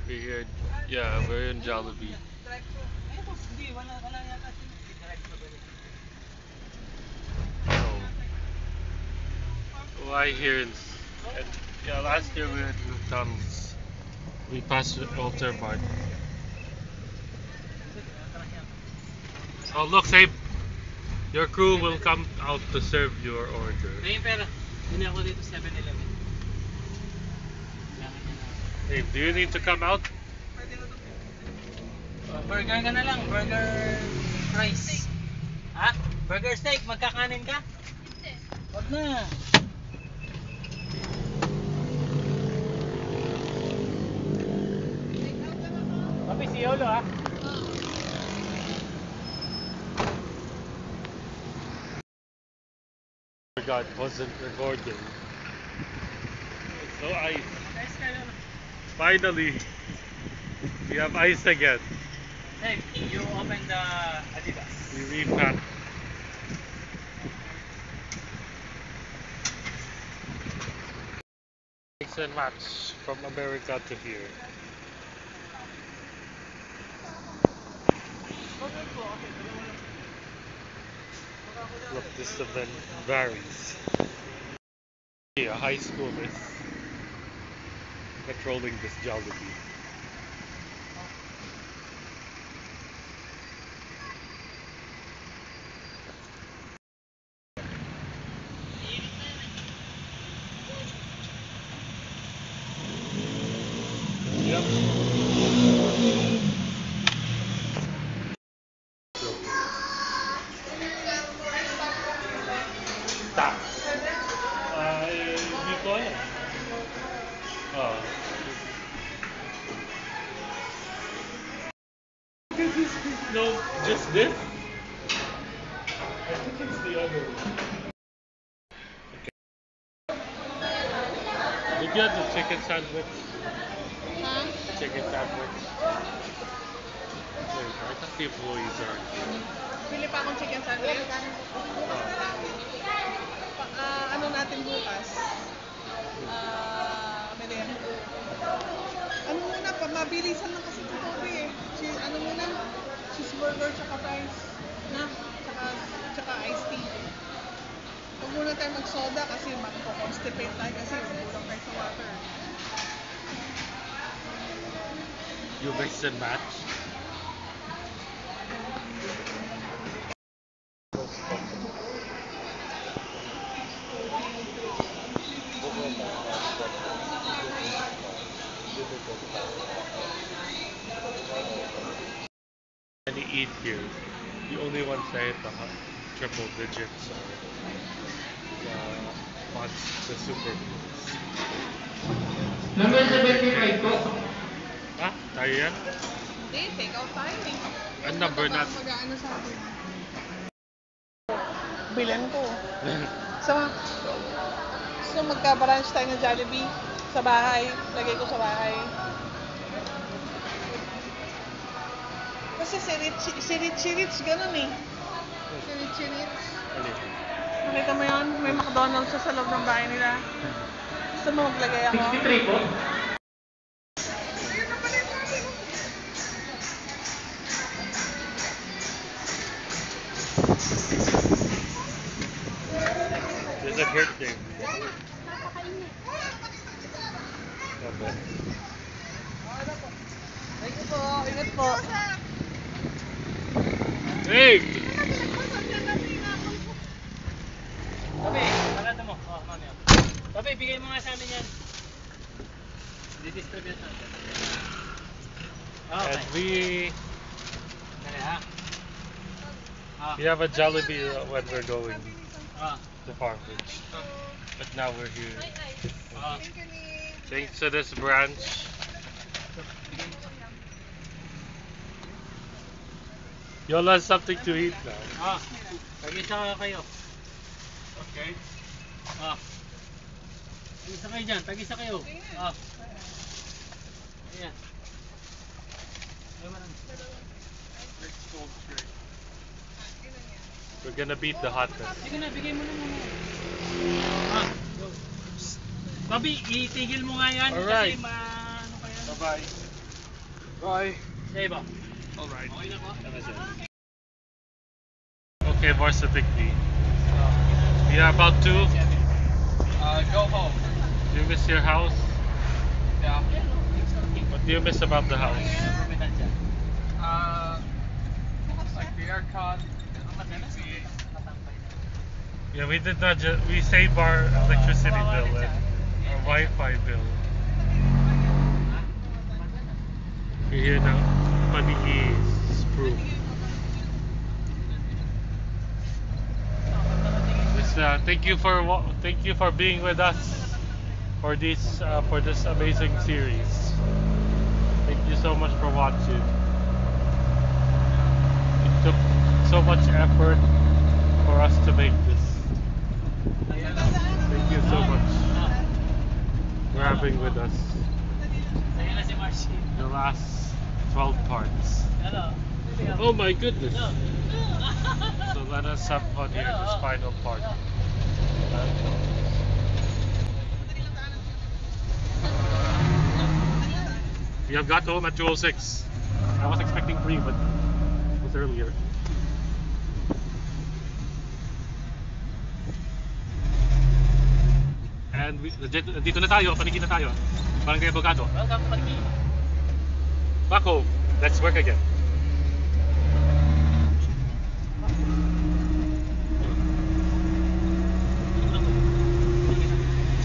We're here. Yeah, we're in Jollibee. Oh, why here? Yeah, last year we were at McDonald's. We passed Walter Mart. Oh, look, Sabe. Your crew will come out to serve your order. Hey, do you need to come out? Burger ka na lang, burger fries. Ha? Burger steak, magkakanin ka? Hindi. Wag na. Papi, si Yolo ha? Forgot, wasn't recording. So ice. Finally, we have ice again. Hey, you open the Adidas. We repacked. Mix and match from America to here. Look, this event varies. A high school is controlling this Jollibee. Yep. Tap. Hindi ko alam. Oh. No, just this? I think it's the other one. Okay. Did you have the chicken sandwich? Huh? Chicken sandwich? Wait, I thought the employees are. Bili pa akong chicken sandwich. Ano natin bukas? Merienda. Ano muna, mabilisan lang kasi ito Toby eh. Ano muna? Cheeseburger tsaka fries. Na? Tsaka iced tea. Huwag muna tayo mag-soda kasi mag-constipate tayo kasi kulang tayo sa water. You mix and match? And you eat here. The only ones that hit the triple digits are the super foods. Number 75 po. Ah, tayo yan? Hindi, take out tayo eh. Ang number natin. Mag-ano sa akin. Bilan ko. So magka-branch tayo ng Jollibee sa bahay. Lagay ko sa bahay. Kasi si Rich, ganun eh. Si Rich. Nakita mo yun? May McDonald's sa loob ng bahay nila. Gusto mo maglagay ako? 63 po. There's a birthday. Okay. Thank you po. Ingat po. Hey! Tabi, palata mo. Oh, mami. Tabi, bigay mo nga sa amin yan. Didistribute natin. Okay. And we Dali ha. have a Jollibee when we're going Ah. to Farmridge. But now we're here. Ah. Thanks to this branch. Y'all have something to eat now. Ah. Tag-isa kayo. Okay. Ah. Tag-isa kayo dyan. Tag-isa kayo. Ah. Ayan. Let's go straight. We're gonna beat the hotness. Sige na, bigay mo na muna. Ah. Go. Tabi, itigil mo nga yan. Alright. Kasi ano kaya. Bye-bye. Bye. Say ba? Alright. Okay na po? Okay, more specifically. We are about to. Go home. Do you miss your house? Yeah. What do you miss about the house? Like the aircon. Yeah, we did not we saved our electricity bill and our Wi-Fi bill. We're here now. Paniki's proof. Thank you for being with us for this amazing series. Thank you so much for watching. It took so much effort for us to make this. Thank you so much for having with us Sa'yo na si Marcy. the last 12 parts. Hello. Oh my goodness! So let us have fun here in this final part. We have got home at 2:06. I was expecting 3, but it was earlier. And dito na tayo, Paniki na tayo. Barangay Abogado. Welcome to Paniki. Back home. Let's work again.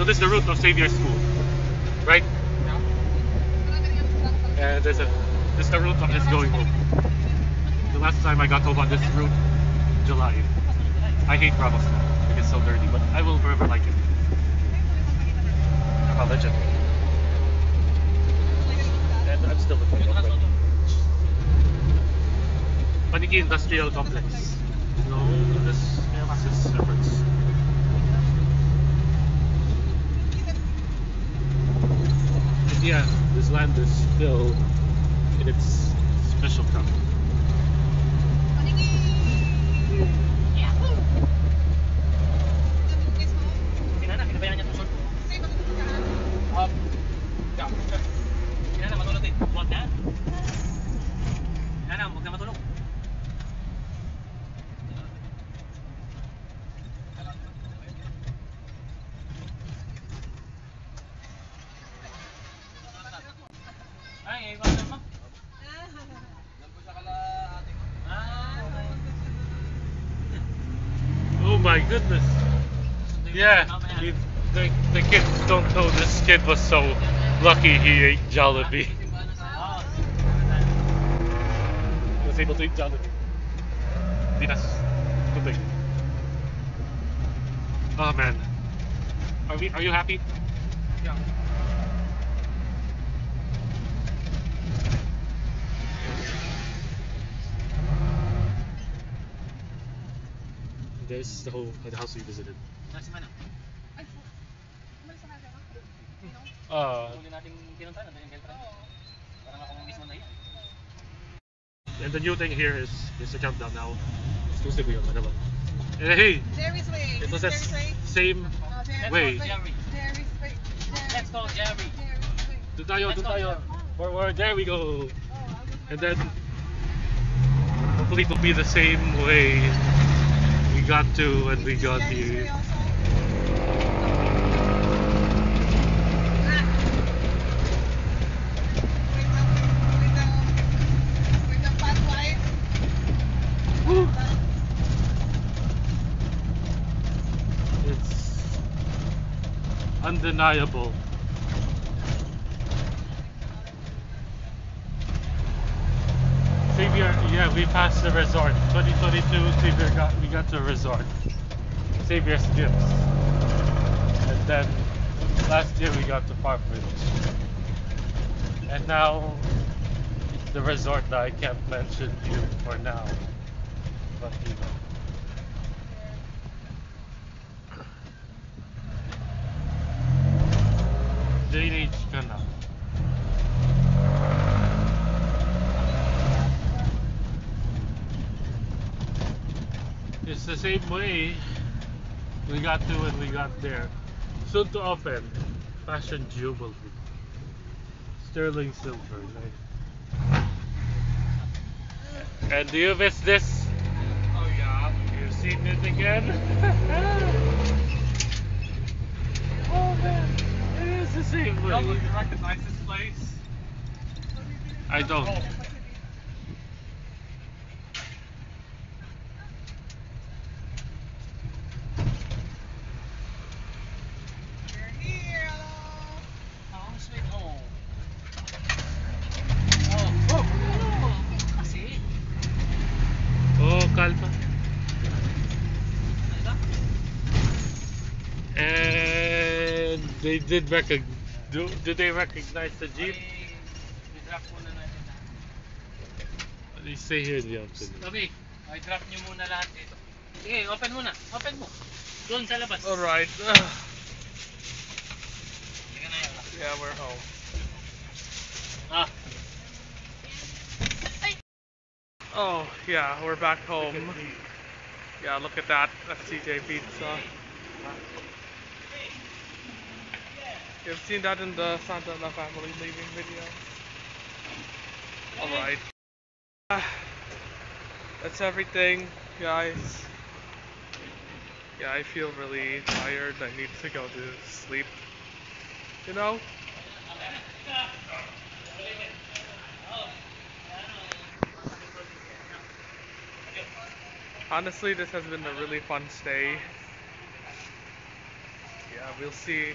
So this is the route of Xavier School, right? And this is the route of his going home. The last time I got home on this route, July. I hate Ramos now. I think it's so dirty, but I will forever like it. I'm a legend. And I'm still looking at it. Paniki Industrial Complex. No, this is efforts. Yeah, this land is still in its special cup. Pinabayaan niya itong short. Yeah. Kinana, matulog din. Huwag na. Kinana, huwag na matulog. Ay, iwan na mo. Okay. Oh my goodness. Yeah, the kids don't know this kid was so lucky he ate Jollibee. He was able to eat Jollibee. Dinas. Tubig. Oh man. Are you happy? Yeah. This is the house we visited. Nasa mana? Huli nating pinunta, nandun yung Beltran. Parang ako mismo na yan. And the new thing here is the countdown now. Exclusive yun, ano ba? Eh, hey, Jerry's way. it was that Jerry's way. same way. Jerry. Jerry's way. Let's go, Jerry. Jerry's way. Doon tayo, doon tayo. There we go. And then, hopefully it will be the same way we got to when we got here. Woo. It's undeniable. Xavier, yeah, we passed the resort. 2022, we got to a resort. Xavier's Gyms. And then last year we got to Parkbridge. And now the resort that I can't mention you for now. But you know. Drainage ka na. It's the same way we got to when we got there. Soon to open, Fashion Jubilee. Sterling silver. Like, And do you miss this? Oh yeah. You've seen it again? Oh man, it is the same Y'all way. don't recognize this place? I don't. Oh. We're here, hello. Home sweet home. Oh, kasi. Oh, kalma. Ano ito? And they did do they recognize the jeep? Ay, i-drop muna natin lahat. They stay here in the afternoon. Toby, i-drop nyo muna lahat dito. Sige, open muna. Open mo. Doon sa labas. Alright. Sige na yun. Yeah, we're home. Ah, Oh, yeah, we're back home. Yeah, look at that. That's CJ Pizza. You've seen that in the Santa and the family leaving video. Alright. That's everything, guys. Yeah, I feel really tired. I need to go to sleep. You know? Honestly, this has been a really fun stay. Yeah, we'll see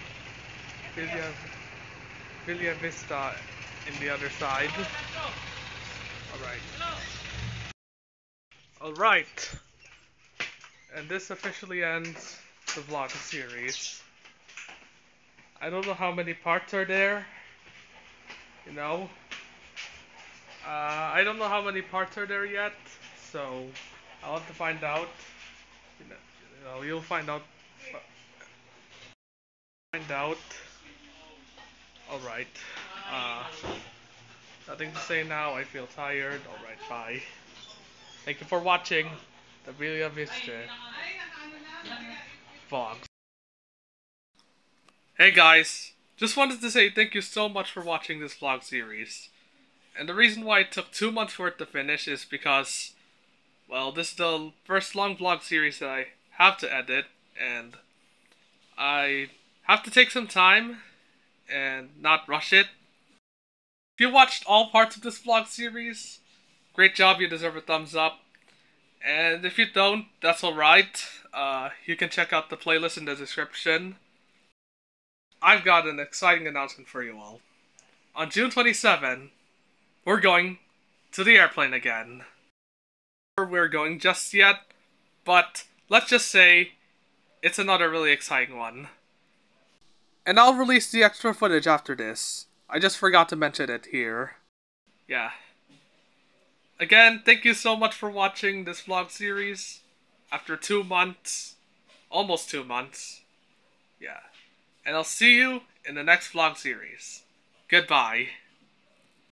Villa Vista in the other side. Alright. And this officially ends the vlog series. I don't know how many parts are there. You know? I don't know how many parts are there yet, so I'll have to find out. You'll find out. Alright. Nothing to say now. I feel tired. Alright, bye. Thank you for watching the Villa Vista vlogs. Hey guys, just wanted to say thank you so much for watching this vlog series. And the reason why it took 2 months for it to finish is because, well, this is the first long vlog series that I have to edit, and I have to take some time and not rush it. If you watched all parts of this vlog series, great job, you deserve a thumbs up. And if you don't, that's alright. You can check out the playlist in the description. I've got an exciting announcement for you all. On June 27, we're going to the airplane again. Where we're going just yet, but let's just say it's another really exciting one. And I'll release the extra footage after this. I just forgot to mention it here. Yeah. Again, thank you so much for watching this vlog series. After 2 months. Almost 2 months. Yeah. And I'll see you in the next vlog series. Goodbye.